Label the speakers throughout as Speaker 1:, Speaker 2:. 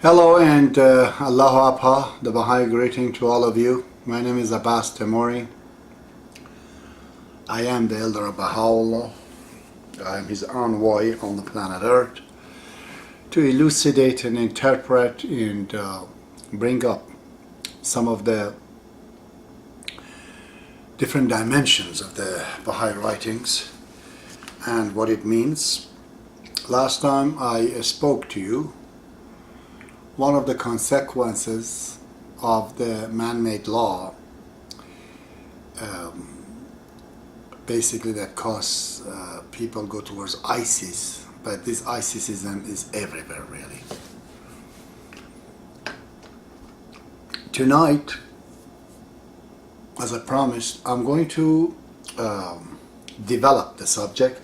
Speaker 1: Hello and Allahu-baha, the Baha'i greeting to all of you. My name is Abbas Temori. I am the elder of Baha'u'llah. I am his envoy on the planet Earth to elucidate and interpret and bring up some of the different dimensions of the Baha'i writings and what it means. Last time I spoke to you, one of the consequences of the man-made law, basically that causes people go towards ISIS, but this ISISism is everywhere really. Tonight, as I promised, I'm going to develop the subject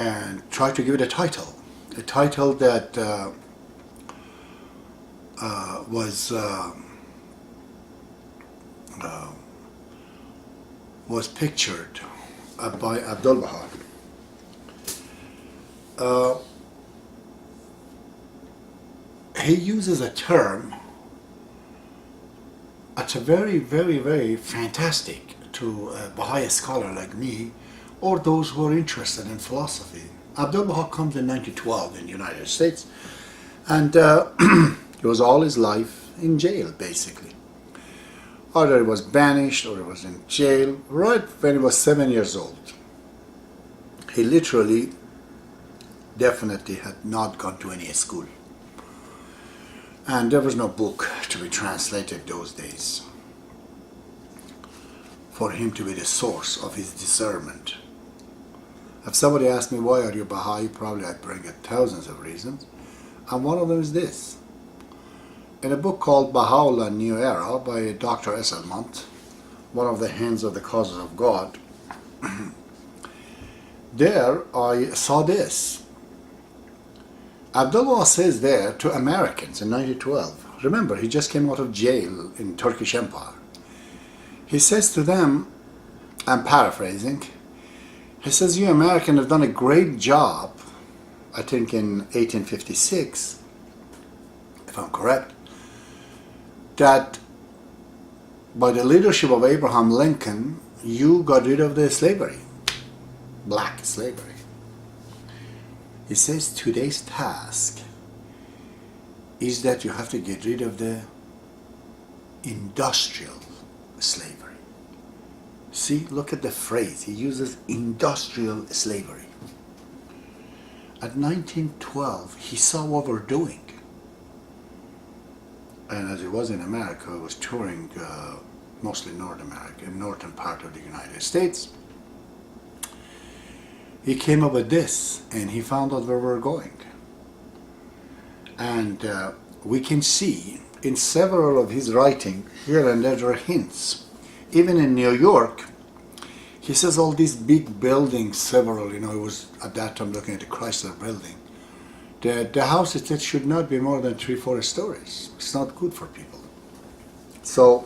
Speaker 1: and try to give it a title that was pictured by Abdul-Baha. He uses a term that's a very fantastic to a Baha'i scholar like me, or those who are interested in philosophy. Abdul-Baha comes in 1912 in the United States, and he was all his life in jail, basically. Either he was banished or he was in jail right when he was 7 years old. He literally, definitely had not gone to any school. And there was no book to be translated those days for him to be the source of his discernment. If somebody asked me, why are you Baha'i? Probably I'd bring up thousands of reasons. And one of them is this. In a book called Baha'u'llah, New Era by Dr. Esselmont, one of the hands of the causes of God, there I saw this. Abdul-Baha says there to Americans in 1912, remember he just came out of jail in Turkish Empire. He says to them, I'm paraphrasing, he says, you Americans have done a great job, I think in 1856, if I'm correct, that by the leadership of Abraham Lincoln, you got rid of the slavery, black slavery. He says today's task is that you have to get rid of the industrial slavery. See, look at the phrase. He uses industrial slavery. At 1912, he saw what we're doing. And as he was in America, he was touring mostly North America, northern part of the United States. He came up with this, and he found out where we're going. And we can see in several of his writing, here and there are hints. Even in New York, he says all these big buildings, several, it was at that time looking at the Chrysler building. The houses that should not be more than 3-4 stories. It's not good for people. So,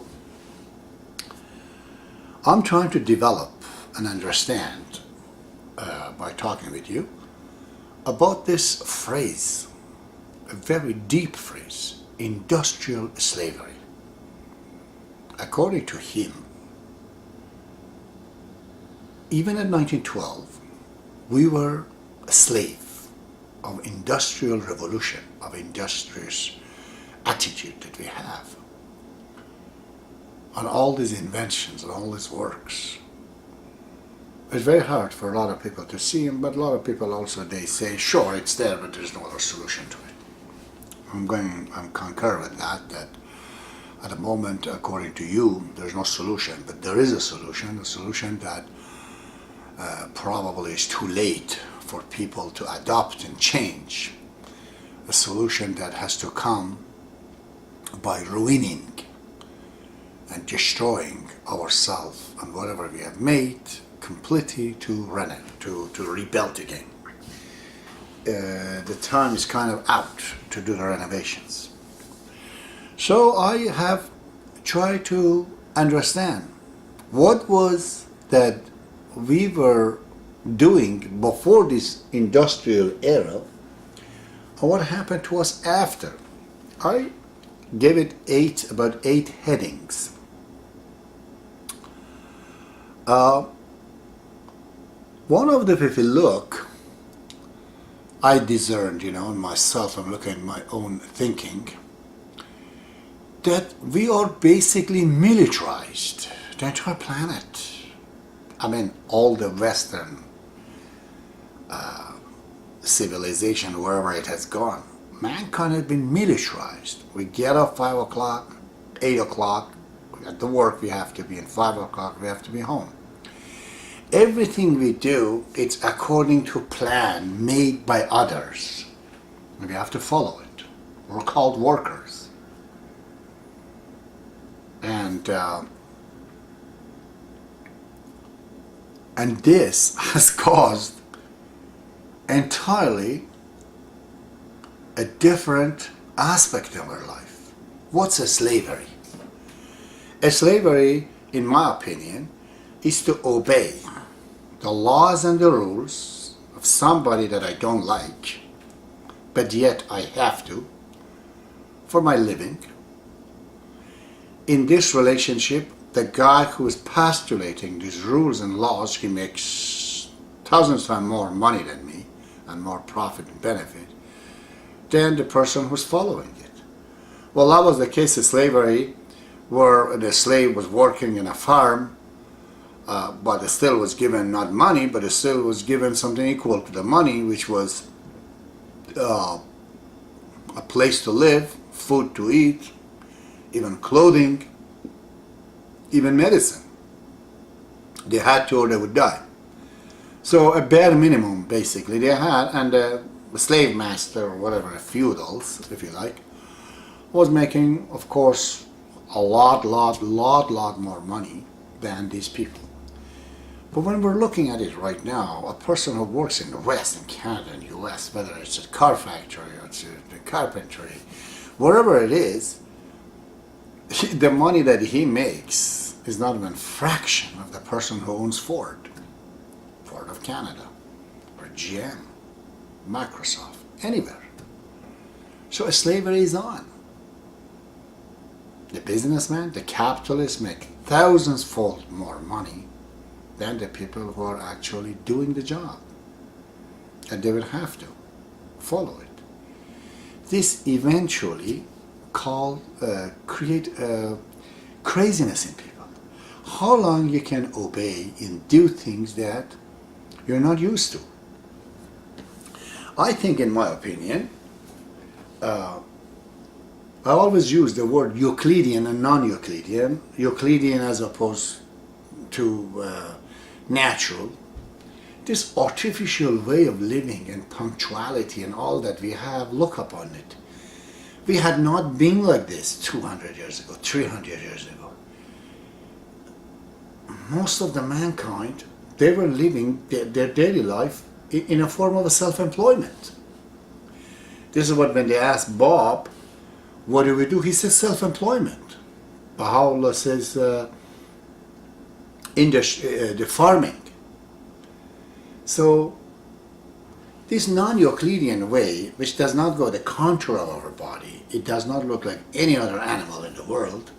Speaker 1: I'm trying to develop and understand by talking with you about this phrase, a very deep phrase, industrial slavery. According to him, even in 1912, we were a slave of industrial revolution, of industrious attitude that we have, on all these inventions and all these works. It's very hard for a lot of people to see him, but a lot of people also, they say, sure, it's there, but there's no other solution to it. I'm concur with that at the moment, according to you, there's no solution, but there is a solution that probably is too late for people to adopt and change. A solution that has to come by ruining and destroying ourselves and whatever we have made completely to rebuild again. The time is kind of out to do the renovations. So I have tried to understand what was that we were doing before this industrial era and what happened to us after. I gave it about eight headings. One of them, if you look, I discerned, in myself, I'm looking at my own thinking, that we are basically militarized, the entire planet. I mean, all the Western civilization, wherever it has gone, mankind has been militarized. We get up 5 o'clock, 8 o'clock, at the work we have to be, and 5 o'clock we have to be home. Everything we do, it's according to a plan made by others. And we have to follow it. We're called workers. And this has caused entirely a different aspect of our life. What's a slavery? A slavery, in my opinion, is to obey the laws and the rules of somebody that I don't like, but yet I have to, for my living. In this relationship, the guy who is postulating these rules and laws, he makes thousands times more money than me and more profit and benefit than the person who's following it. Well, that was the case of slavery, where the slave was working in a farm, but it still was given not money, but it still was given something equal to the money, which was a place to live, food to eat, even clothing, even medicine. They had to or they would die. So a bare minimum, basically, they had, and the slave master, or whatever, feudals, if you like, was making, of course, a lot more money than these people. But when we're looking at it right now, a person who works in the West, in Canada and US, whether it's a car factory or it's a carpentry, wherever it is, the money that he makes is not even a fraction of the person who owns Ford of Canada, or GM, Microsoft, anywhere. So slavery is on. The businessman, the capitalists make thousands-fold more money than the people who are actually doing the job. And they will have to follow it. This eventually create craziness in people. How long you can obey and do things that you're not used to. I think, in my opinion, I always use the word Euclidean and non-Euclidean. Euclidean as opposed to natural. This artificial way of living and punctuality and all that we have, look upon it. We had not been like this 200 years ago, 300 years ago. Most of the mankind, they were living their daily life in a form of a self-employment. This is what, when they asked Bob, what do we do? He says self-employment. Baha'u'llah says the farming. So this non-Euclidean way, which does not go the contour of our body, it does not look like any other animal in the world,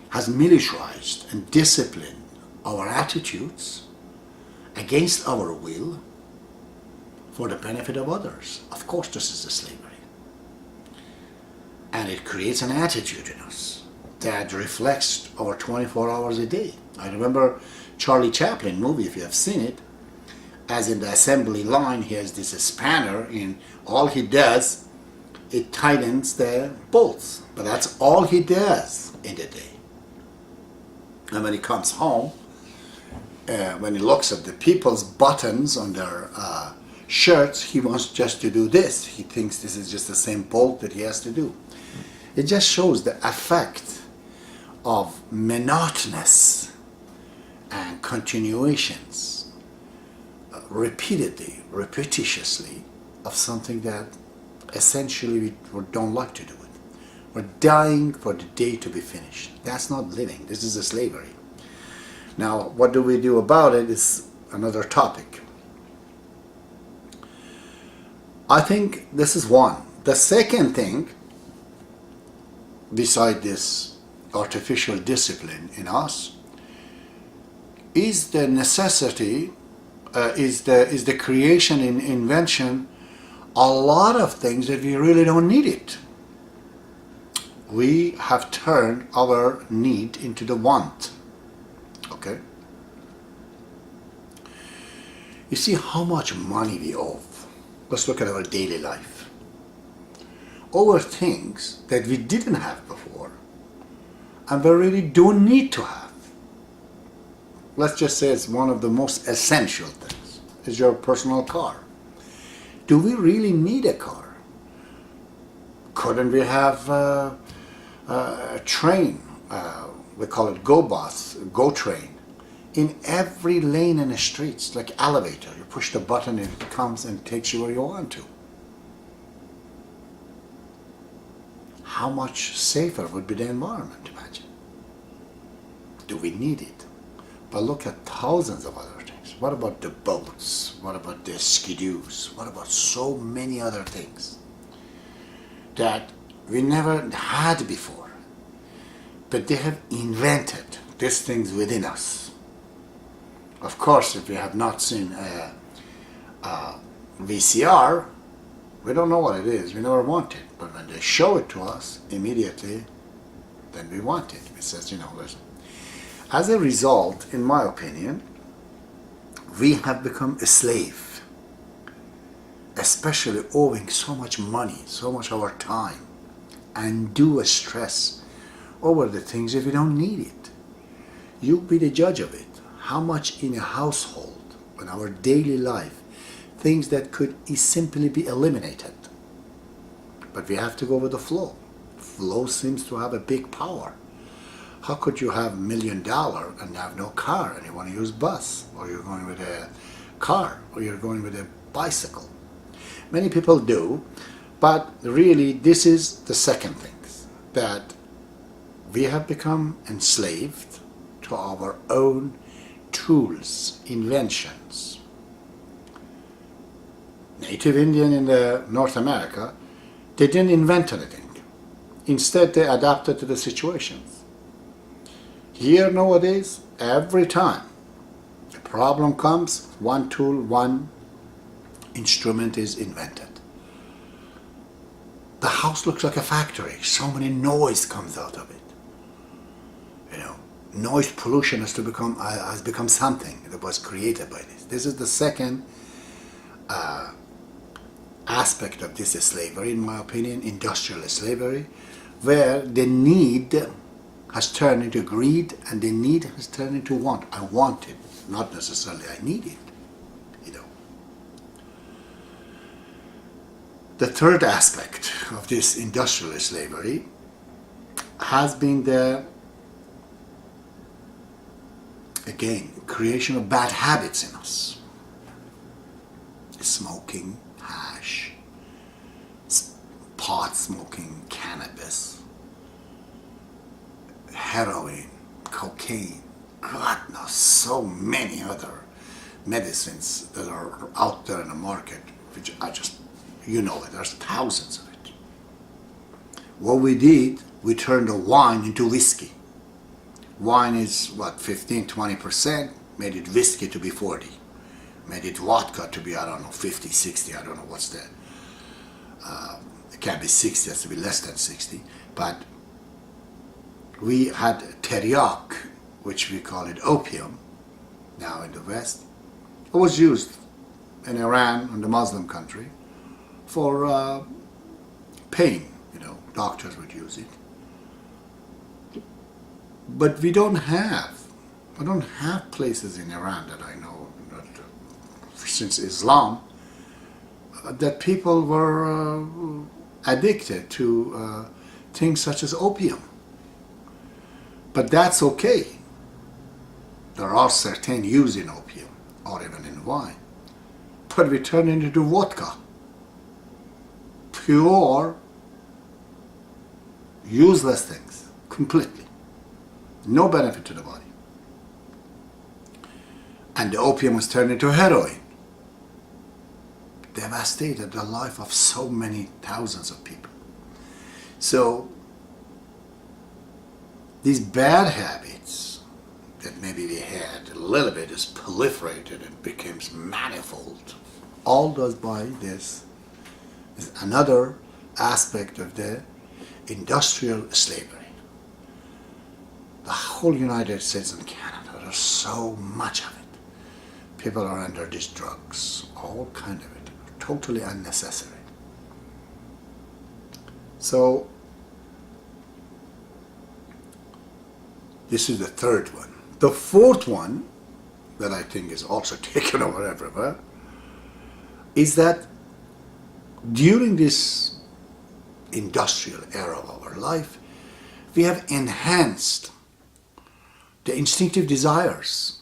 Speaker 1: has militarized and disciplined our attitudes against our will for the benefit of others. Of course, this is a slavery. And it creates an attitude in us that reflects our 24 hours a day. I remember Charlie Chaplin movie, if you have seen it, as in the assembly line, he has this spanner, and all he does, it tightens the bolts. But that's all he does in the day. And when he comes home, when he looks at the people's buttons on their shirts, he wants just to do this. He thinks this is just the same bolt that he has to do. It just shows the effect of monotonous and continuations, repeatedly, repetitiously, of something that essentially we don't like to do it. We're dying for the day to be finished. That's not living. This is a slavery. Now, what do we do about it is another topic. I think this is one. The second thing, beside this artificial discipline in us, is the necessity, is the creation and invention a lot of things that we really don't need it. We have turned our need into the want. Okay? You see how much money we owe. Let's look at our daily life. Over things that we didn't have before and we really don't need to have. Let's just say it's one of the most essential things, is your personal car. Do we really need a car? Couldn't we have a train, we call it go bus, go train, in every lane in the streets, like elevator. You push the button and it comes and takes you where you want to. How much safer would be the environment, imagine? Do we need it? But look at thousands of other things. What about the boats? What about the skidoos? What about so many other things that we never had before? But they have invented these things within us. Of course, if we have not seen a VCR, we don't know what it is. We never want it. But when they show it to us, immediately, then we want it. It says, listen. As a result, in my opinion, we have become a slave, especially owing so much money, so much of our time, and a stress over the things if we don't need it. You be the judge of it. How much in a household, in our daily life, things that could simply be eliminated. But we have to go with the flow. Flow seems to have a big power. How could you have $1 million and have no car and you want to use bus, or you're going with a car, or you're going with a bicycle? Many people do, but really this is the second thing, that we have become enslaved to our own tools, inventions. Native Indian in North America, they didn't invent anything. Instead, they adapted to the situations. Here nowadays, every time a problem comes, one tool, one instrument is invented. The house looks like a factory. So many noise comes out of it. Noise pollution has become something that was created by this. This is the second aspect of this slavery, in my opinion, industrial slavery, where the need has turned into greed and the need has turned into want. I want it, not necessarily I need it. The third aspect of this industrial slavery has been the, again, creation of bad habits in us. Smoking, hash, pot smoking, cannabis, heroin, cocaine, God knows, so many other medicines that are out there in the market, which there's thousands of it. What we did, we turned the wine into whiskey. Wine is 15-20%, made it whiskey to be 40, made it vodka to be 50, 60, I don't know what's the, it can't be 60, it has to be less than 60, but we had teriyaki, which we call it opium now in the West. It was used in Iran, in the Muslim country, for pain. Doctors would use it. But I don't have places in Iran that I know, since Islam, that people were addicted to things such as opium. But that's okay. There are certain use in opium, or even in wine. But we turn it into vodka. Pure, useless things, completely. No benefit to the body. And the opium was turned into heroin. Devastated the life of so many thousands of people. So these bad habits that maybe we had a little bit is proliferated and becomes manifold. All those by this is another aspect of the industrial slavery. The whole United States and Canada, there's so much of it. People are under these drugs, all kind of it, totally unnecessary. So this is the third one. The fourth one that I think is also taken over everywhere is that during this industrial era of our life, we have enhanced the instinctive desires.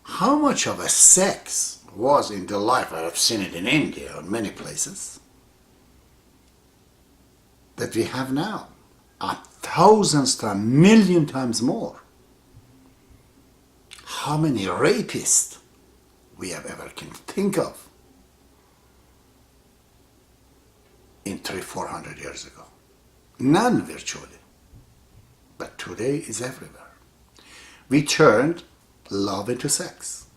Speaker 1: How much of a sex was in the life, I have seen it in India and many places, that we have now? Thousands to a million times more. How many rapists we have ever can think of in 300-400 years ago? None virtually. But today is everywhere. We turned love into sex.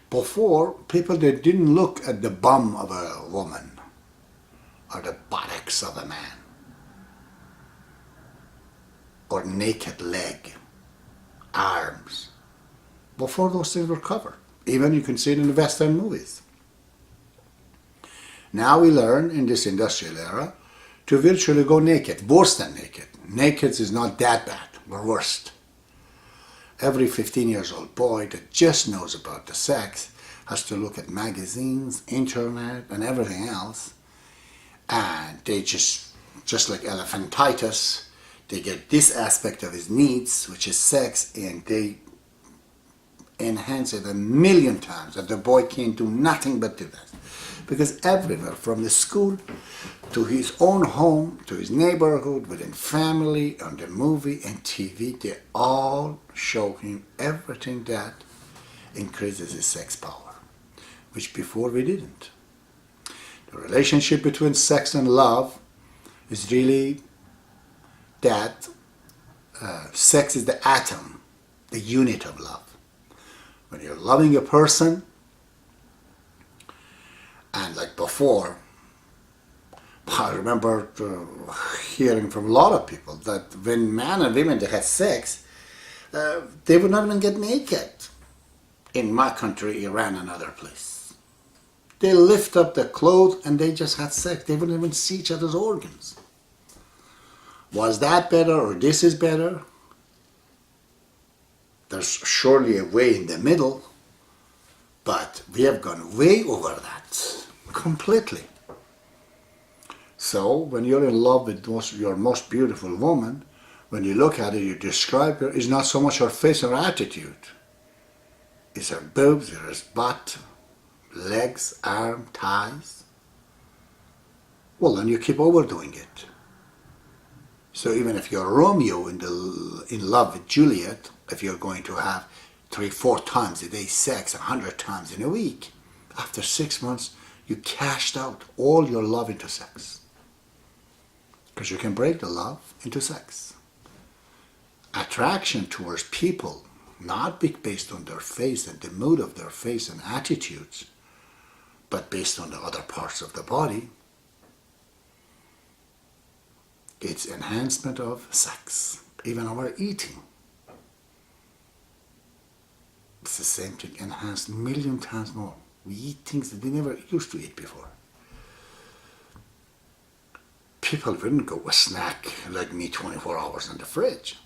Speaker 1: Before, people that didn't look at the bum of a woman or the buttocks of a man or naked leg, arms. Before those things were covered. Even you can see it in the Western movies. Now we learn in this industrial era to virtually go naked, worse than naked. Naked is not that bad, we're worst. Every 15 years old boy that just knows about the sex has to look at magazines, internet, and everything else, and they just like elephantitis, they get this aspect of his needs, which is sex, and they enhance it 1,000,000 times, that the boy can't do nothing but do that. Because everywhere, from the school to his own home, to his neighborhood, within family, on the movie and TV, they all show him everything that increases his sex power, which before we didn't. The relationship between sex and love is really that sex is the atom, the unit of love. When you're loving a person, and like before, I remember hearing from a lot of people that when man and women they had sex, they would not even get naked. In my country, Iran and other places. They lift up their clothes and they just had sex. They wouldn't even see each other's organs. Was that better or this is better? There's surely a way in the middle, but we have gone way over that, completely. So when you're in love with your most beautiful woman, when you look at her, you describe her, it's not so much her face or attitude. It's her boobs, her butt, legs, arm, thighs. Well, then you keep overdoing it. So even if you're Romeo in love with Juliet, if you're going to have 3-4 times a day sex, 100 times in a week, after 6 months, you cashed out all your love into sex. Because you can break the love into sex. Attraction towards people, not based on their face and the mood of their face and attitudes, but based on the other parts of the body, it's enhancement of sex, even our eating. It's the same thing, enhanced 1,000,000 times more. We eat things that we never used to eat before. People wouldn't go a snack like me 24 hours in the fridge.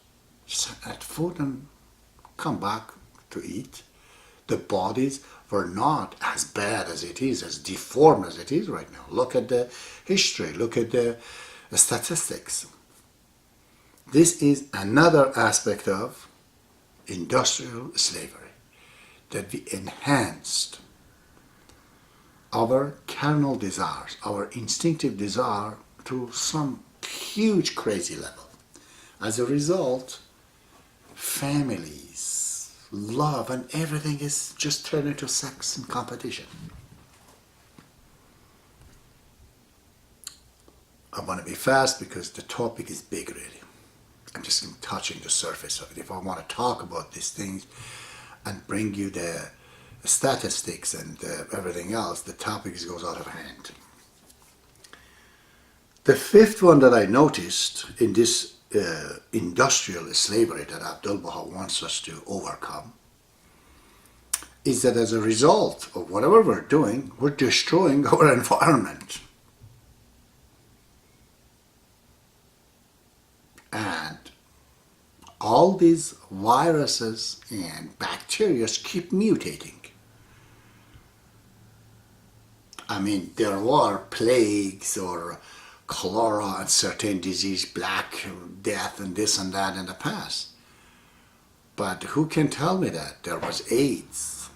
Speaker 1: Just had food and come back to eat. The bodies were not as bad as it is, as deformed as it is right now. Look at the history, look at the statistics. This is another aspect of industrial slavery, that we enhanced our carnal desires, our instinctive desire to some huge crazy level. As a result, families, love, and everything is just turned into sex and competition. I want to be fast because the topic is big, really. I'm just touching the surface of it. If I want to talk about these things and bring you the statistics and everything else, the topic goes out of hand. The fifth one that I noticed in this industrial slavery that Abdul-Baha wants us to overcome is that as a result of whatever we're doing, we're destroying our environment. And all these viruses and bacteria keep mutating. I mean, there were plagues or cholera and certain disease, Black Death and this and that in the past. But who can tell me that? There was AIDS,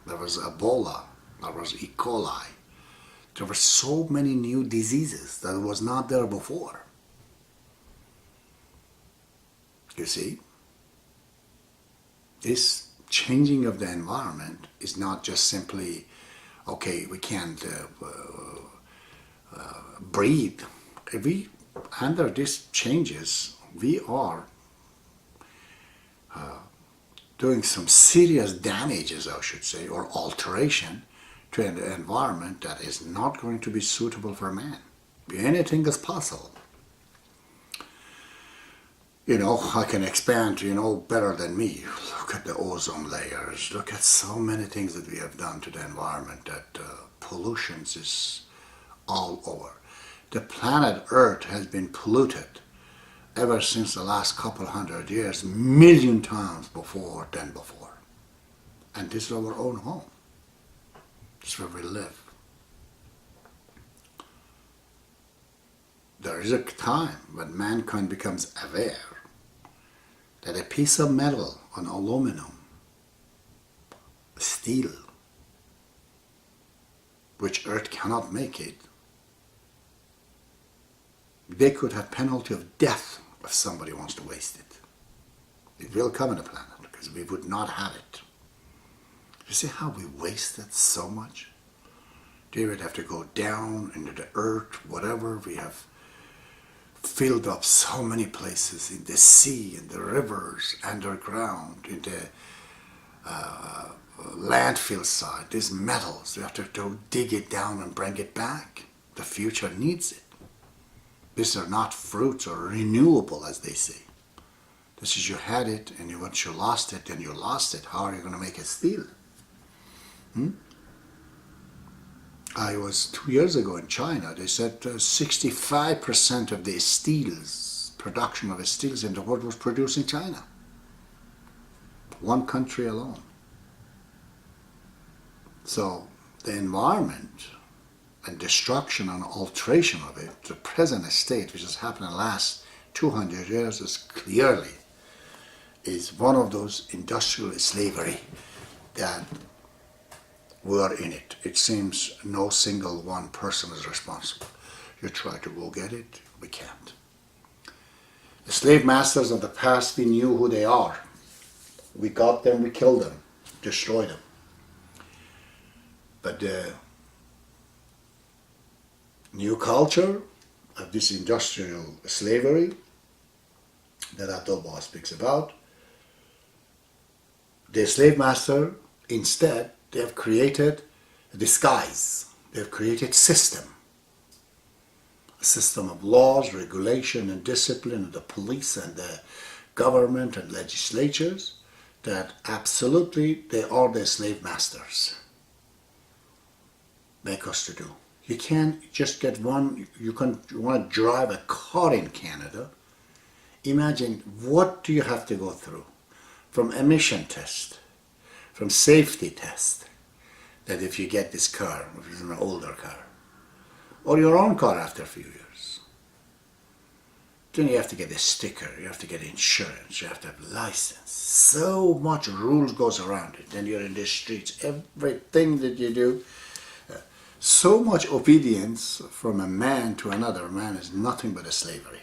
Speaker 1: there was Ebola, there was E. coli. There were so many new diseases that was not there before. You see, this changing of the environment is not just simply, okay, we can't breathe. Under these changes, we are doing some serious damages, I should say, or alteration to an environment that is not going to be suitable for man. Anything is possible. You know, I can expand, better than me. Look at the ozone layers. Look at so many things that we have done to the environment that pollution is all over. The planet Earth has been polluted ever since the last couple hundred years, million times before. And this is our own home. This is where we live. There is a time when mankind becomes aware that a piece of metal, an aluminum, steel, which Earth cannot make it, they could have penalty of death if somebody wants to waste it. It will come on the planet because we would not have it. You see how we wasted so much? They would have to go down into the earth, whatever. We have filled up so many places in the sea, in the rivers, underground, in the landfill side. These metals, we have to dig it down and bring it back. The future needs it. These are not fruits or renewable, as they say. This is you had it, and once you lost it, then you lost it. How are you going to make it steel? I was 2 years ago in China. They said 65% of the steels, production of the steels in the world was produced in China. One country alone. So the environment and destruction and alteration of it, the present state, which has happened in the last 200 years, is one of those industrial slavery that we are in it. It seems no single one person is responsible. You try to go get it, we can't. The slave masters of the past, we knew who they are. We got them, we killed them, destroyed them. But the new culture of this industrial slavery that Abdul-Baha speaks about, the slave master, instead, they have created a disguise. They have created a system of laws, regulation, and discipline of the police and the government and legislatures that absolutely they are the slave masters. Make us to do. You can't just get one, you want to drive a car in Canada. Imagine what do you have to go through from emission test, from safety test, that if you get this car, which is an older car, or your own car after a few years, then you have to get a sticker, you have to get insurance, you have to have a license. So much rules goes around it. Then you're in the streets, everything that you do, so much obedience from a man to another man is nothing but a slavery.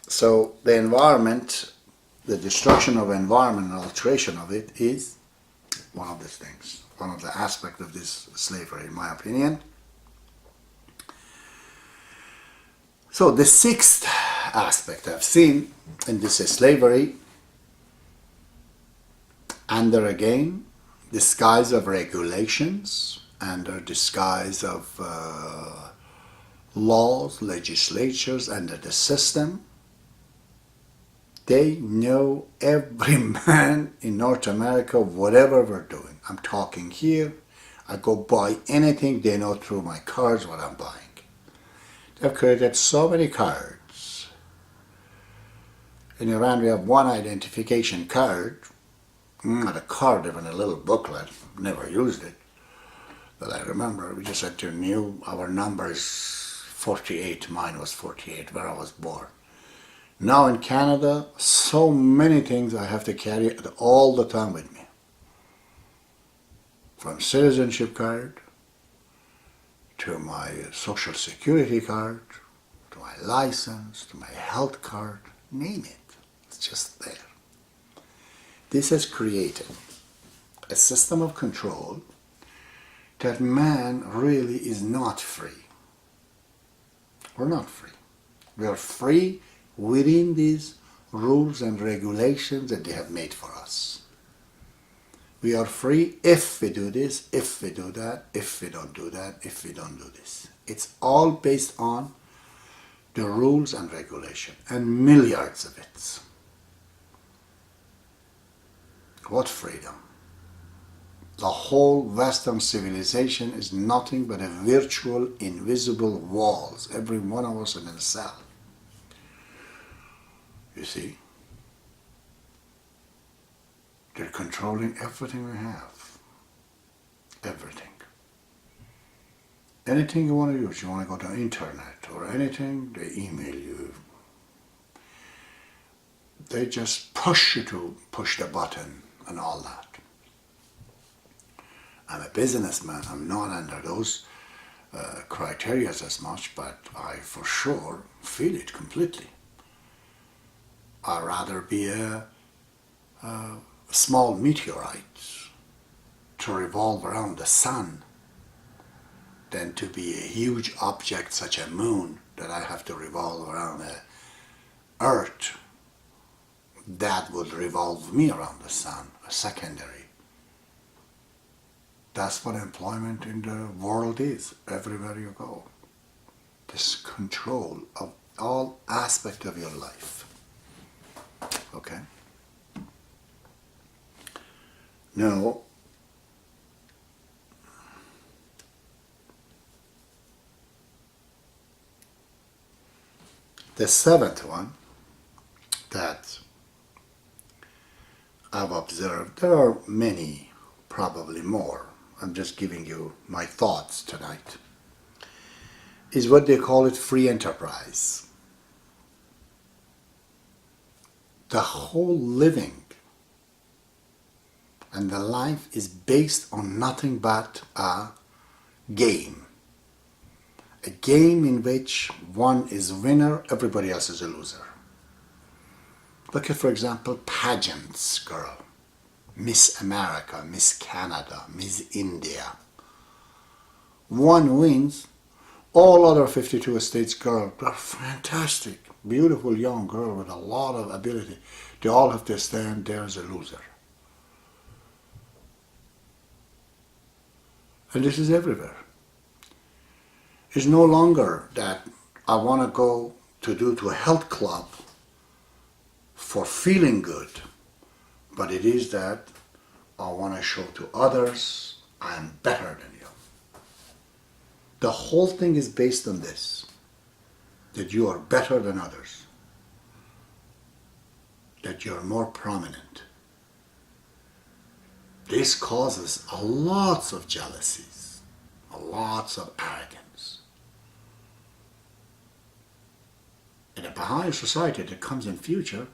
Speaker 1: So the environment the destruction of environment and alteration of it is one of these things, one of the aspects of this slavery, in my opinion. So the sixth aspect I've seen in this slavery, under again disguise of regulations, under disguise of laws, legislatures, under the system, they know every man in North America, whatever we're doing. I'm talking here, I go buy anything, they know through my cards what I'm buying. They've created so many cards. In Iran we have one identification card, not a card, even a little booklet, never used it. But I remember we just had to knew our number is 48, mine was 48, where I was born. Now in Canada, so many things I have to carry all the time with me. From citizenship card, to my social security card, to my license, to my health card, name it. It's just there. This has created a system of control that man really is not free. We're not free. We are free within these rules and regulations that they have made for us. We are free if we do this, if we do that, if we don't do that, if we don't do this. It's all based on the rules and regulation, and milliards of it. What freedom? The whole Western civilization is nothing but a virtual, invisible walls, every one of us in a cell. You see? They're controlling everything we have. Everything. Anything you want to use, you want to go to the internet or anything, they email you. They just push you to push the button and all that. I'm a businessman, I'm not under those criteria as much, but I for sure feel it completely. I'd rather be a small meteorite to revolve around the sun than to be a huge object such a moon that I have to revolve around the earth that would revolve me around the sun, a secondary. That's what employment in the world is, everywhere you go. This control of all aspects of your life. Okay? Now, the seventh one that I've observed, there are many, probably more, I'm just giving you my thoughts tonight, is what they call it free enterprise. The whole living and the life is based on nothing but a game. A game in which one is winner, everybody else is a loser. Look at, for example, pageants, girl. Miss America, Miss Canada, Miss India. One wins, all other 52 states girls are fantastic, beautiful young girl with a lot of ability. They all have to stand there as a loser. And this is everywhere. It's no longer that I want to go to a health club for feeling good, but it is that I want to show to others I'm better than you. The whole thing is based on this, that you are better than others, that you're more prominent. This causes a lots of jealousies, a lots of arrogance. In a Baha'i society that comes in future,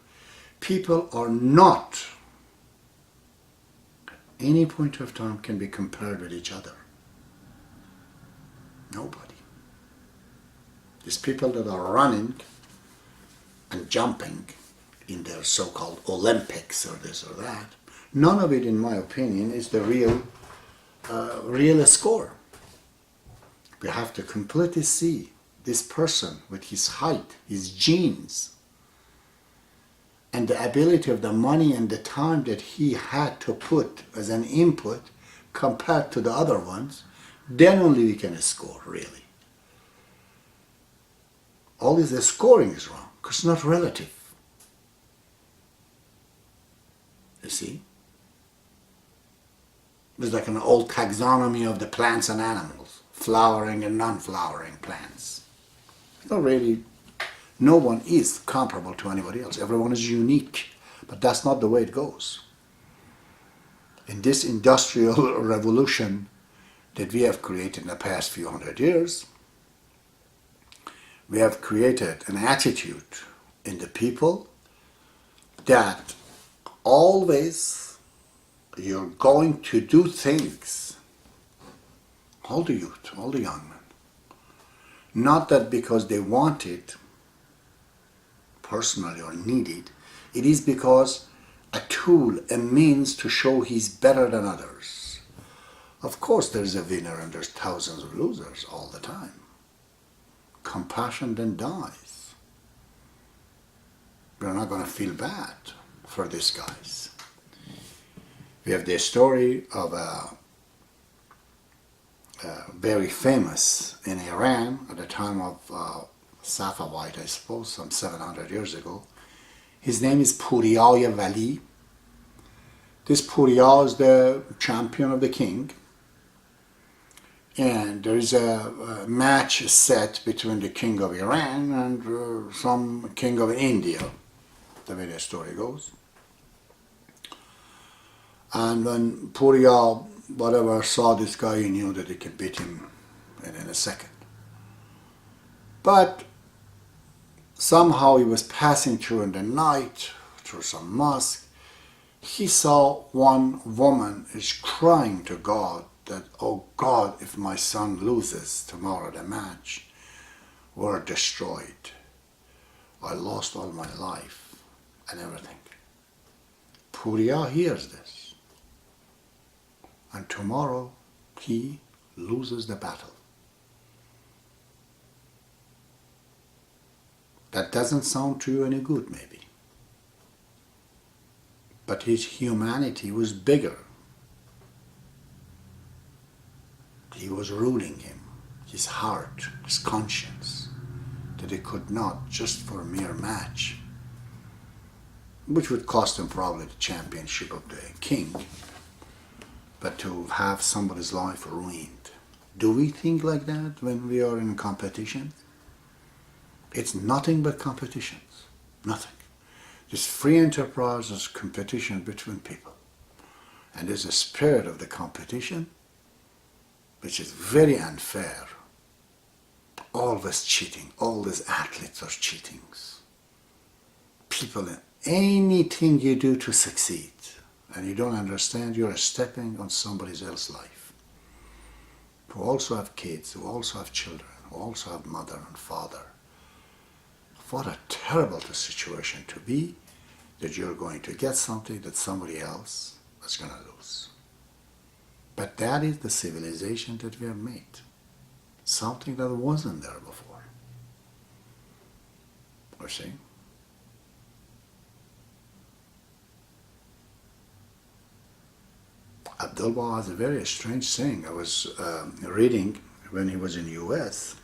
Speaker 1: people are not, at any point of time, can be compared with each other. Nobody. These people that are running and jumping, in their so-called Olympics or this or that. None of it, in my opinion, is the real score. We have to completely see this person with his height, his genes, and the ability of the money and the time that he had to put as an input compared to the other ones. Then only we can score, really. All this scoring is wrong, because it's not relative. You see? It's like an old taxonomy of the plants and animals, flowering and non-flowering plants. It's not really, no one is comparable to anybody else. Everyone is unique, but that's not the way it goes. In this industrial revolution that we have created in the past few hundred years, we have created an attitude in the people that always you're going to do things, all the youth, all the young men, not that because they want it personally or need it, it is because a tool, a means to show he's better than others. Of course there's a winner and there's thousands of losers all the time. Compassion then dies. We're not going to feel bad for these guys. We have the story of a very famous in Iran at the time of Safavid, I suppose, some 700 years ago. His name is Puriya Wali. This Puriya is the champion of the king. And there is a match set between the king of Iran and some king of India, the way the story goes. And when Puriya, whatever, saw this guy, he knew that he could beat him in a second. But somehow he was passing through in the night, through some mosque. He saw one woman is crying to God that, oh God, if my son loses tomorrow the match, we're destroyed. I lost all my life and everything. Puriya hears this. And tomorrow he loses the battle. That doesn't sound to you any good, maybe. But his humanity was bigger. He was ruling him, his heart, his conscience, that he could not, just for a mere match, which would cost him probably the championship of the king, but to have somebody's life ruined. Do we think like that when we are in competition? It's nothing but competitions, nothing. This free enterprise is competition between people. And there's a spirit of the competition which is very unfair. Always cheating, all these athletes are cheating. People, anything you do to succeed, and you don't understand, you're stepping on somebody else's life, who also have kids, who also have children, who also have mother and father. What a terrible situation to be, that you're going to get something that somebody else is going to lose. But that is the civilization that we have made. Something that wasn't there before. You see? Abdul-Baha has a very strange saying. I was reading when he was in the US.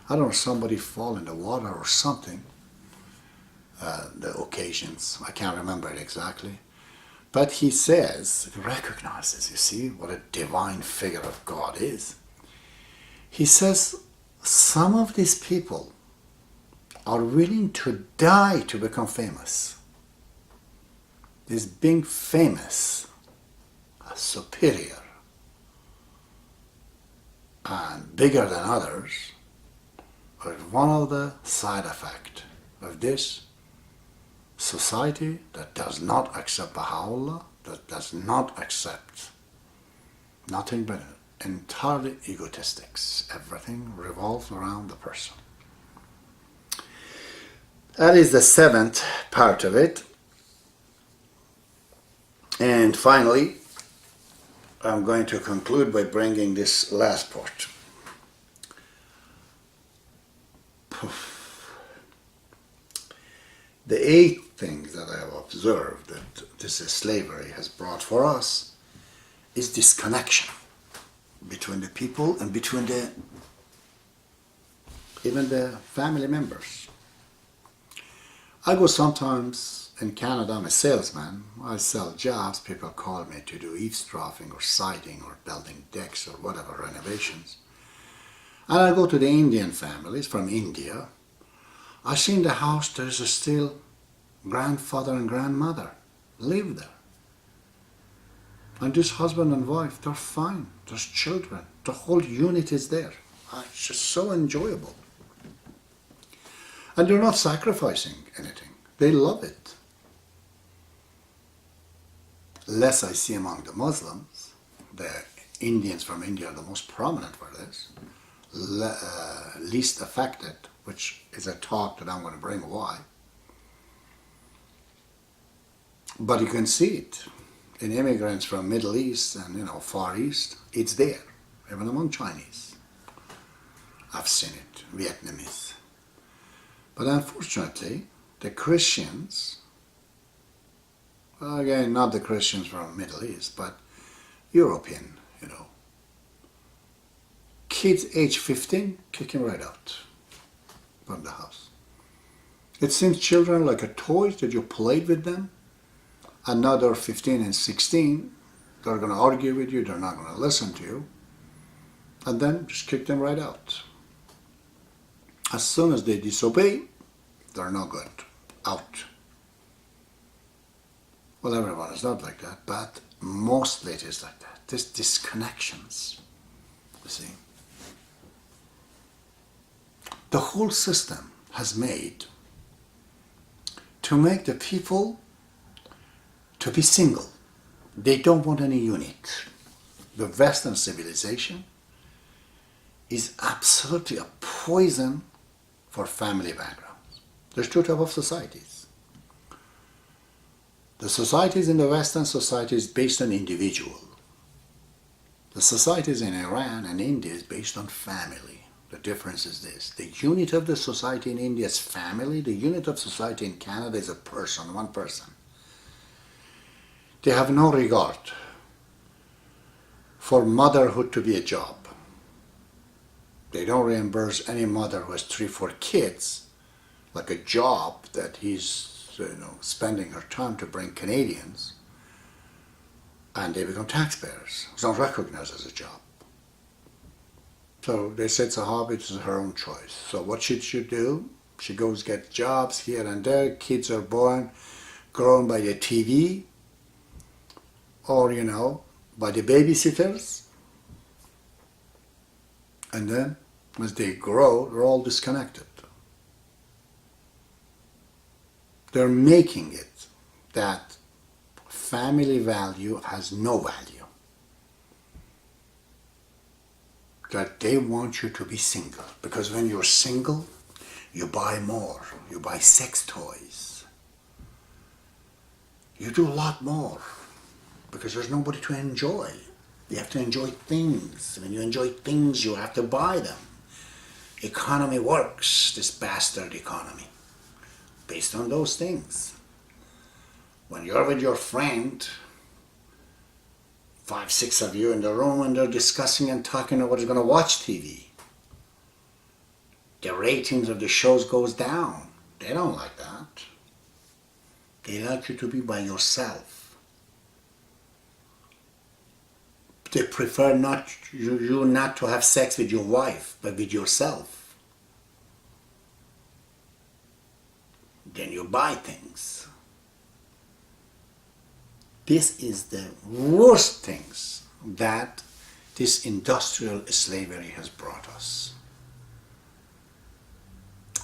Speaker 1: I don't know, somebody fall in the water or something. The occasions, I can't remember it exactly. But he says, he recognizes, you see, what a divine figure of God is. He says, some of these people are willing to die to become famous. This being famous, superior, and bigger than others, is one of the side effects of this society that does not accept Baha'u'llah, that does not accept nothing but entirely egotistics. Everything revolves around the person. That is the seventh part of it. And finally, I'm going to conclude by bringing this last part. The eighth thing that I have observed that this slavery has brought for us is disconnection between the people and between even the family members. I go sometimes in Canada, I'm a salesman, I sell jobs, people call me to do eavesdropping or siding or building decks or whatever, renovations. And I go to the Indian families from India. I see in the house there's still grandfather and grandmother live there. And this husband and wife, they're fine. There's children. The whole unit is there. It's just so enjoyable. And they're not sacrificing anything. They love it. Less I see among the Muslims. The Indians from India are the most prominent for this. Least affected, which is a talk that I'm going to bring why. But you can see it in immigrants from Middle East and Far East. It's there, even among Chinese. I've seen it, Vietnamese. But unfortunately, the Christians, again, not the Christians from Middle East, but European, kids age 15, kick him right out from the house. It seems children like a toy that you played with them, and now they're 15 and 16, they're going to argue with you, they're not going to listen to you, and then just kick them right out. As soon as they disobey, they're no good, out. Well, everyone is not like that, but mostly it is like that. There's disconnections, you see. The whole system has made to make the people to be single. They don't want any unit. The Western civilization is absolutely a poison for family backgrounds. There's two types of societies. The societies in the Western society is based on individual. The societies in Iran and India is based on family. The difference is this. The unit of the society in India is family. The unit of society in Canada is a person, one person. They have no regard for motherhood to be a job. They don't reimburse any mother who has 3-4 kids like a job that he's spending her time to bring Canadians, and they become taxpayers. It's not recognized as a job. So they say it's a hobby, it's her own choice. So what should she do? She goes get jobs here and there. Kids are born, grown by the TV, or by the babysitters. And then as they grow, they're all disconnected. They're making it that family value has no value. That they want you to be single. Because when you're single, you buy more. You buy sex toys. You do a lot more. Because there's nobody to enjoy. You have to enjoy things. When you enjoy things, you have to buy them. Economy works, this bastard economy, based on those things. When you're with your friend, 5, 6 of you in the room, and they're discussing and talking about who's going to watch TV, the ratings of the shows goes down. They don't like that. They like you to be by yourself. They prefer you not to have sex with your wife, but with yourself. Then you buy things. This is the worst things that this industrial slavery has brought us.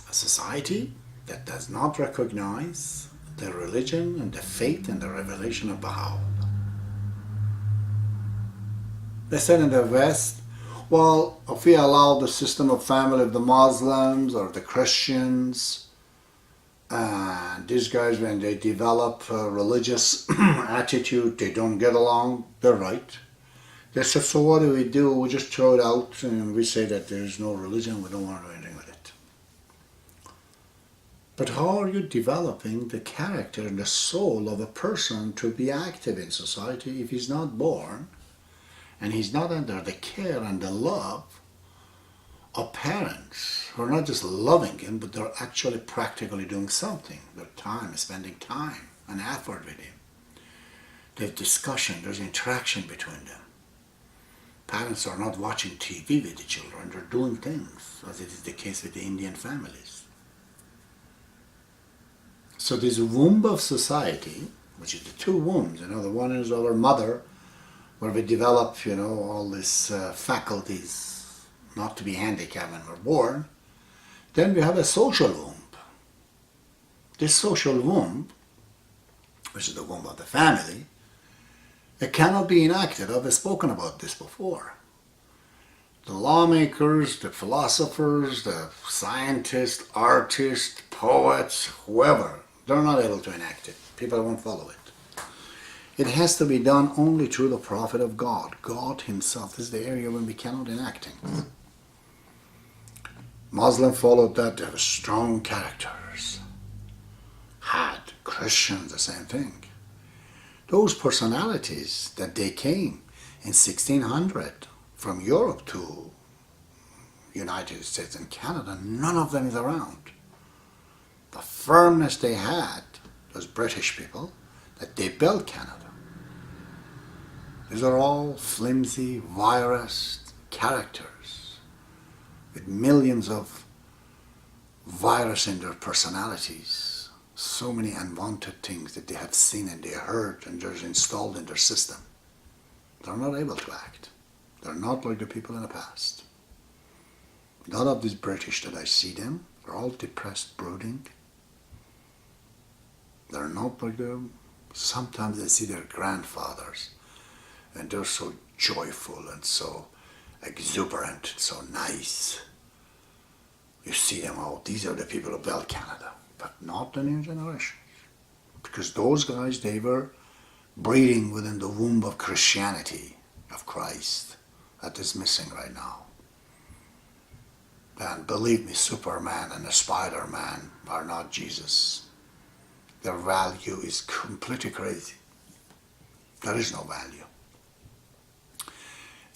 Speaker 1: A society that does not recognize the religion and the faith and the revelation of Baha'u'llah. They said in the West, well, if we allow the system of family of the Muslims or the Christians, And these guys, when they develop a religious attitude, they don't get along, they're right. They said, so what do? We just throw it out and we say that there's no religion, we don't want to do anything with it. But how are you developing the character and the soul of a person to be active in society if he's not born and he's not under the care and the love of parents who are not just loving him, but they're actually practically doing something. Their time, spending time and effort with him. There's discussion, there's interaction between them. Parents are not watching TV with the children, they're doing things, as it is the case with the Indian families. So this womb of society, which is the two wombs, the one is our mother, where we develop, all these faculties not to be handicapped when we're born. Then we have a social womb. This social womb, which is the womb of the family, it cannot be enacted. I've spoken about this before. The lawmakers, the philosophers, the scientists, artists, poets, whoever, they're not able to enact it. People won't follow it. It has to be done only through the prophet of God. God himself. This is the area when we cannot enact things. Muslim followed that. They have strong characters. Had Christians, the same thing. Those personalities that they came in 1600 from Europe to United States and Canada, none of them is around. The firmness they had, those British people, that they built Canada. These are all flimsy, virus characters with millions of virus in their personalities. So many unwanted things that they have seen and they heard and they're installed in their system. They're not able to act. They're not like the people in the past. None of these British that I see them, they're all depressed, brooding. They're not like them. Sometimes I see their grandfathers and they're so joyful and so exuberant, so nice. You see them, oh, these are the people who built Canada, but not the new generation. Because those guys, they were breeding within the womb of Christianity, of Christ, that is missing right now. And believe me, Superman and the Spider-Man are not Jesus. Their value is completely crazy. There is no value.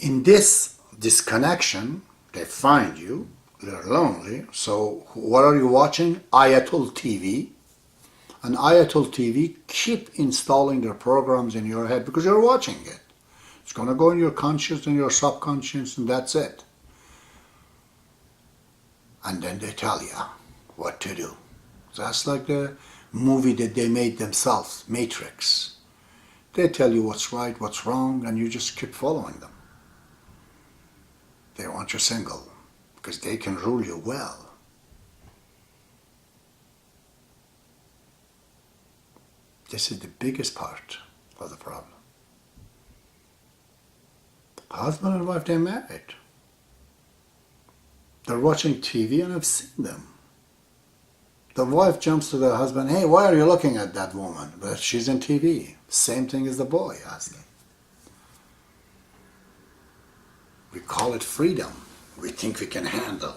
Speaker 1: In this disconnection, they find you, they're lonely, so what are you watching? Ayatul TV. And Ayatul TV keep installing their programs in your head because you're watching it. It's going to go in your conscious and your subconscious and that's it. And then they tell you what to do. That's like the movie that they made themselves, Matrix. They tell you what's right, what's wrong, and you just keep following them. They want you single because they can rule you well. This is the biggest part of the problem. Husband and wife, they're married. They're watching TV and I've seen them. The wife jumps to the husband, hey, why are you looking at that woman? But she's in TV. Same thing as the boy asking. We call it freedom. We think we can handle.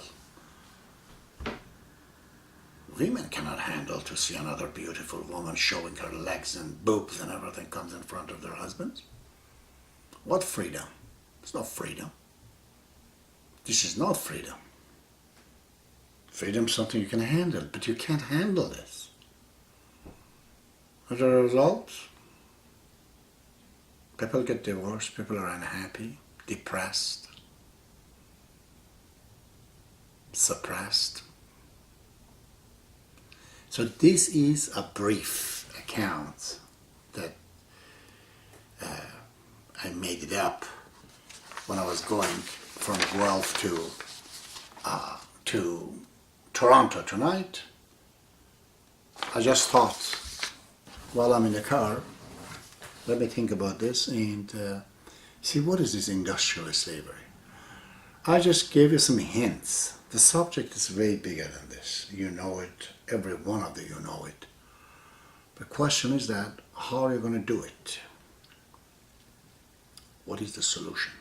Speaker 1: Women cannot handle to see another beautiful woman showing her legs and boobs and everything comes in front of their husbands. What freedom? It's not freedom. This is not freedom. Freedom is something you can handle, but you can't handle this. As a result, people get divorced, people are unhappy, depressed, suppressed. So this is a brief account that I made it up when I was going from Guelph to Toronto tonight. I just thought, while I'm in the car, let me think about this and see what is this industrial slavery. I just gave you some hints The subject is way bigger than this. You know it, every one of you know it. The question is that, how are you going to do it? What is the solution?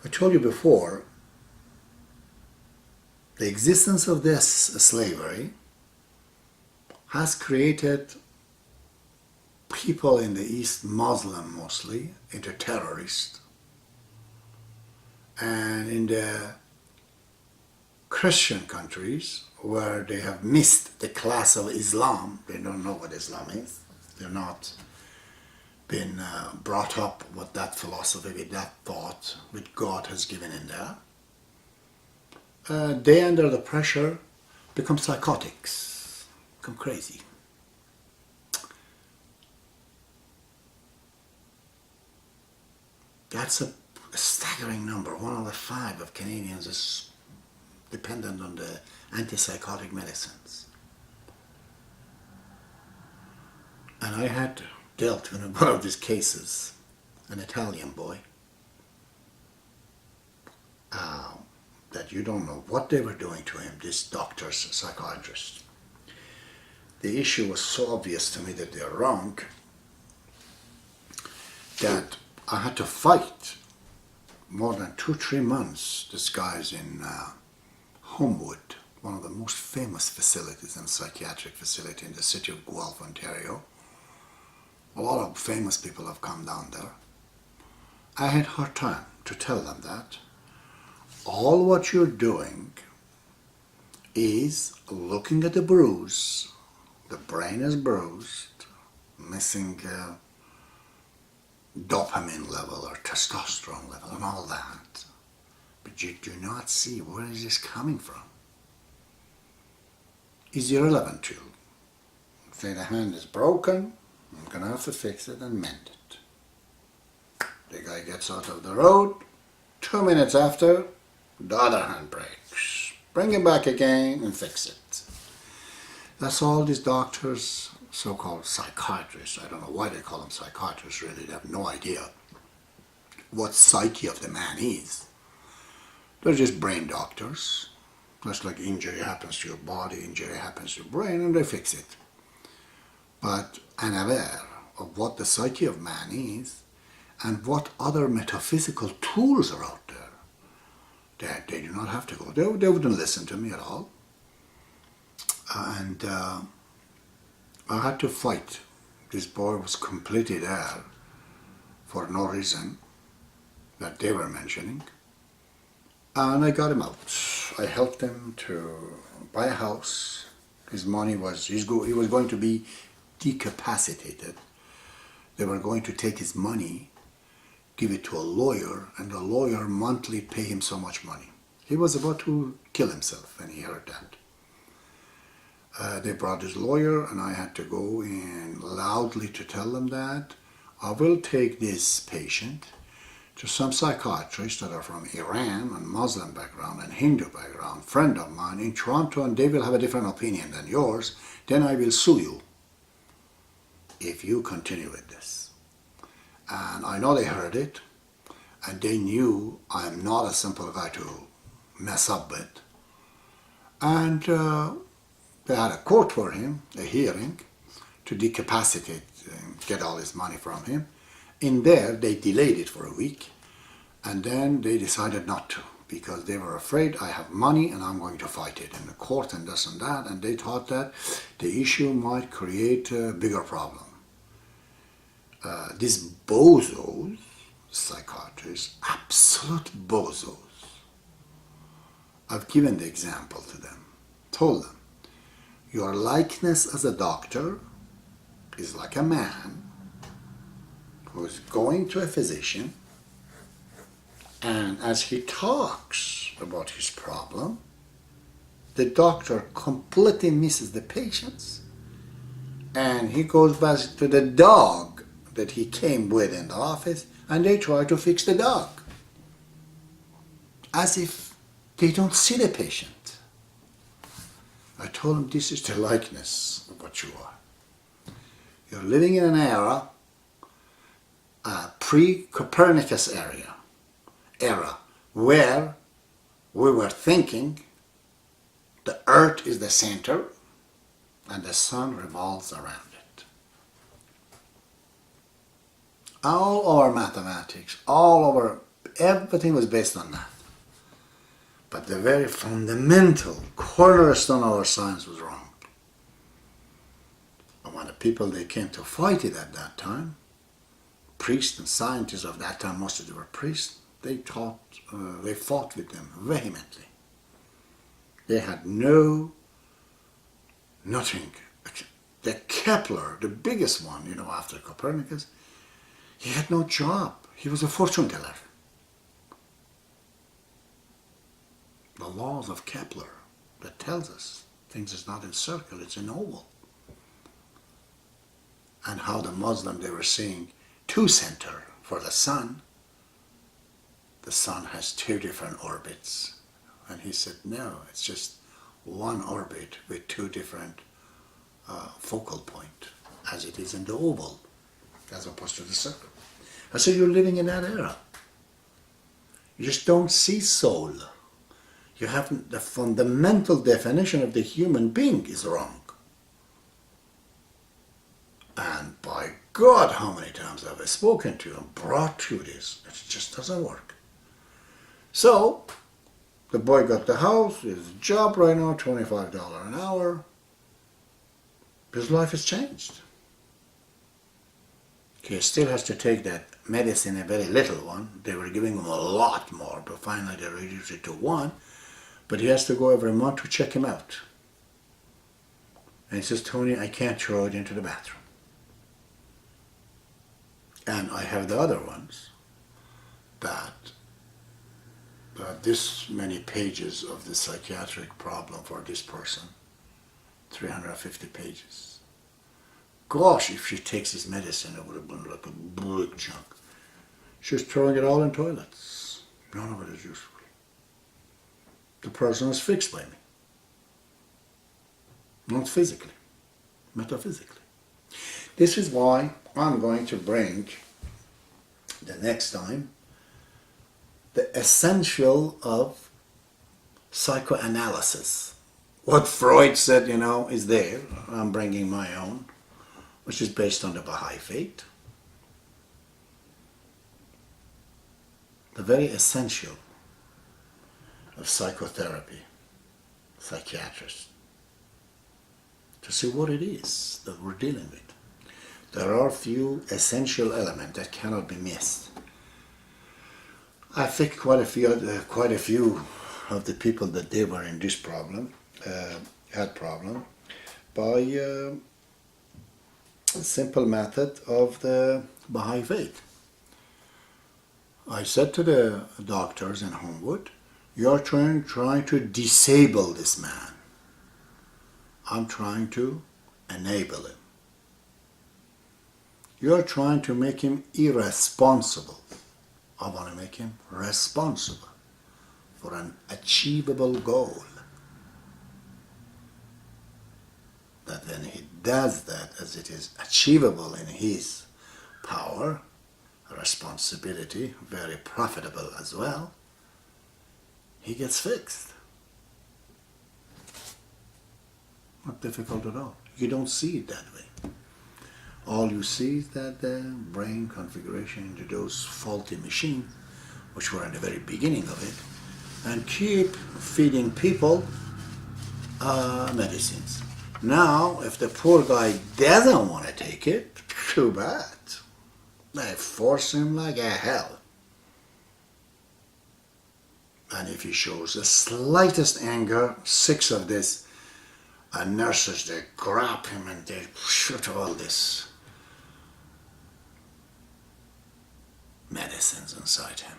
Speaker 1: I told you before, the existence of this slavery has created people in the East, Muslim mostly, into terrorists. And in the Christian countries, where they have missed the class of Islam, they don't know what Islam is. They're not been brought up with that philosophy, with that thought, which God has given in there. They, under the pressure, become psychotics, become crazy. That's a staggering number. 1 out of 5 of Canadians is dependent on the antipsychotic medicines. And I had dealt with one of these cases, an Italian boy, that you don't know what they were doing to him, this doctors, psychiatrists. The issue was so obvious to me that they're wrong that I had to fight more than 2-3 months. This guy's in Homewood, one of the most famous facilities and psychiatric facility in the city of Guelph, Ontario. A lot of famous people have come down there. I had a hard time to tell them that all what you're doing is looking at the bruise. The brain is bruised, missing dopamine level or testosterone level and all that. But you do not see where is this coming from. It's irrelevant to you. Say the hand is broken, I'm going to have to fix it and mend it. The guy gets out of the road, 2 minutes after, the other hand breaks. Bring him back again and fix it. That's all these doctors, so-called psychiatrists, I don't know why they call them psychiatrists, really, they have no idea what psyche of the man is. They're just brain doctors. Just like injury happens to your body, injury happens to your brain, and they fix it. But unaware of what the psyche of man is and what other metaphysical tools are out there, that they do not have to go. They wouldn't listen to me at all. And I had to fight. This boy was completely there for no reason that they were mentioning. And I got him out. I helped him to buy a house. His money was, he was going to be decapacitated. They were going to take his money, give it to a lawyer, and the lawyer monthly pay him so much money. He was about to kill himself when he heard that. They brought his lawyer, and I had to go in loudly to tell them that I will take this patient to some psychiatrists that are from Iran and Muslim background and Hindu background, friend of mine in Toronto, and they will have a different opinion than yours. Then I will sue you if you continue with this. And I know they heard it, and they knew I am not a simple guy to mess up with. And they had a court for him, a hearing, to decapacitate and get all his money from him. In there, they delayed it for a week, and then they decided not to, because they were afraid I have money and I'm going to fight it in the court and this and that, and they thought that the issue might create a bigger problem. These bozos, psychiatrists, absolute bozos, I've given the example to them, told them, your likeness as a doctor is like a man who is going to a physician, and as he talks about his problem, the doctor completely misses the patients, and he goes back to the dog that he came with in the office, and they try to fix the dog, as if they don't see the patient. I told him this is the likeness of what you are. You're living in an era, pre-Copernicus era, where we were thinking the earth is the center and the sun revolves around it. All our mathematics, everything was based on that. But the very fundamental cornerstone of our science was wrong. And when the people they came to fight it at that time, priests and scientists of that time, most of them were priests, they fought with them vehemently. They had nothing. The Kepler, the biggest one, after Copernicus, he had no job. He was a fortune teller. The laws of Kepler that tells us things is not in circle, it's in oval. And how the Muslim, they were saying two center for the sun. The sun has two different orbits. And he said, no, it's just one orbit with two different focal point, as it is in the oval, as opposed to the circle. I said, you're living in that era. You just don't see soul. You haven't, the fundamental definition of the human being is wrong. And by God, how many times have I spoken to and brought to this? It just doesn't work. So, the boy got the house, his job right now, $25 an hour. His life has changed. He still has to take that medicine, a very little one. They were giving him a lot more, but finally they reduced it to one. But he has to go every month to check him out. And he says, Tony, I can't throw it into the bathroom. And I have the other ones that this many pages of the psychiatric problem for this person, 350 pages. Gosh, if she takes this medicine, it would have been like a big chunk. She's throwing it all in toilets. None of it is useful. The person is fixed by me. Not physically, metaphysically. This is why I'm going to bring, the next time, the essential of psychoanalysis. What Freud said, is there. I'm bringing my own, which is based on the Baha'i faith. The very essential of psychotherapy, psychiatrists, to see what it is that we're dealing with. There are a few essential elements that cannot be missed. I think quite a few of the people that they were in this problem had problem by a simple method of the Baha'i faith. I said to the doctors in Homewood, you're trying to disable this man. I'm trying to enable him. You're trying to make him irresponsible. I want to make him responsible for an achievable goal. That when he does that, as it is achievable in his power, responsibility, very profitable as well, he gets fixed. Not difficult at all. You don't see it that way. All you see is that the brain configuration into those faulty machines, which were in the very beginning of it, and keep feeding people medicines. Now, if the poor guy doesn't want to take it, too bad. They force him like a hell. And if he shows the slightest anger, 6 of this nurses, they grab him and they shoot all this medicines inside him.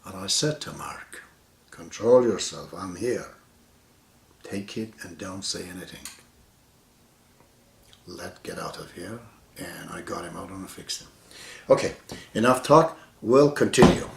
Speaker 1: And I said to Mark, control yourself, I'm here. Take it and don't say anything. Get out of here. And I got him out and I fixed him. Okay, enough talk. We'll continue.